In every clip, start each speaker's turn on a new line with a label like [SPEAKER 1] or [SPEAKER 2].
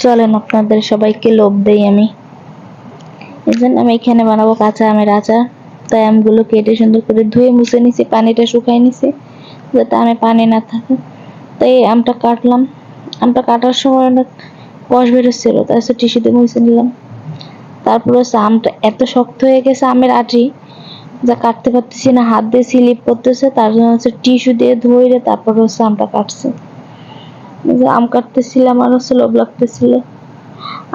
[SPEAKER 1] চলেন আপনাদের সবাইকে লোভ দেই আমি। এই জন্য আমি এখানে বানাবো কাঁচা আমের আচার। তাই আমগুলো কেটে সুন্দর করে ধুয়ে মুছে নিছি, পানিটা শুকাই নিছি যাতে আমে পানি না থাকে। তাই আমটা কাটলাম। আমটা কাটার সময় অনেক কষ বেরোচ্ছিল, তাই টিস্যুতে মুছে নিলাম। তারপর হচ্ছে আমটা এত শক্ত হয়ে গেছে আমের আটি, যা কাটতে পারতেছি না, হাত দিয়ে স্লিপ করতেছে। তার জন্য হচ্ছে টিস্যু দিয়ে ধরে তারপর হচ্ছে আমটা কাটছে। আম কাটতেছিলাম আর হচ্ছে লোভ লাগতেছিল।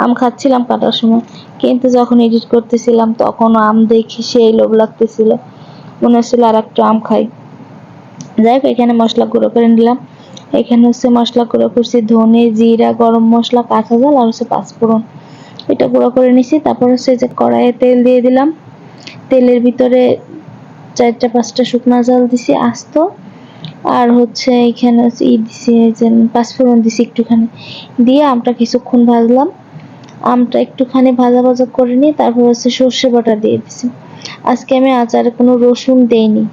[SPEAKER 1] আম খাচ্ছিলাম কাটার সময়, কিন্তু যখন এডিট করতেছিলাম তখন আম দেখি সেই লোভ লাগতেছিল, মনে হচ্ছিল আর একটু আম খাই। যাই হোক, এখানে মশলা গুঁড়ো করে নিলাম। এখানে হচ্ছে মশলা গুঁড়ো করছি ধনে, জিরা, গরম মশলা, কাঁচা ঝাল আর হচ্ছে পাঁচফোড়ন, এটা গুঁড়ো করে নিছি। তারপর হচ্ছে যে কড়াইয়ে তেল দিয়ে দিলাম, তেলের ভিতরে 4-5টা শুকনা ঝাল দিছি আস্ত, আর হচ্ছে এখানে দিছি পাঁচফোড়ন দিছি একটুখানি, দিয়ে আমটা কিছুক্ষণ ভাজলাম। আমটা একটুখানি ভাজা ভাজা করে নিয়ে তারপর হচ্ছে সর্ষে বাটা দিয়ে দিছি। আজকে আমি আচারে কোনো রসুন দেইনি,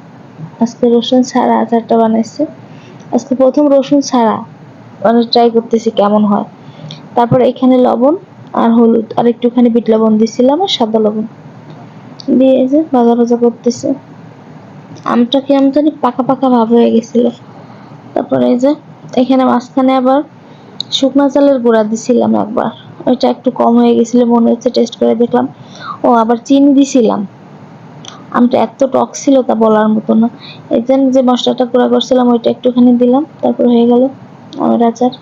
[SPEAKER 1] আজকে রসুন ছাড়া আচারটা বানাইছি। আজকে প্রথম রসুন ছাড়া মানে ট্রাই করতেছি কেমন হয়। তারপর এখানে লবণ আর হলুদ আর একটুখানি বিট লবণ দিছিলাম আর সাদা লবণ দিয়ে যে ভাজা ভাজা করতেছে। আমটা কি আমি জানি পাকা পাকা ভাব হয়ে গেছিল। তারপরে এই যে এখানে মাঝখানে আবার শুকনা চালের গুঁড়া দিছিলাম একবার, ওইটা একটু কম হয়ে গেছিল মনে হচ্ছে, টেস্ট করে দেখলাম। ও আবার চিনি দিছিলাম। আমটা এত টক ছিল তা বলার মতো না। এই যে মশলাটা গুঁড়া করছিলাম ওইটা একটুখানি দিলাম, তারপর হয়ে গেল আমের আচার।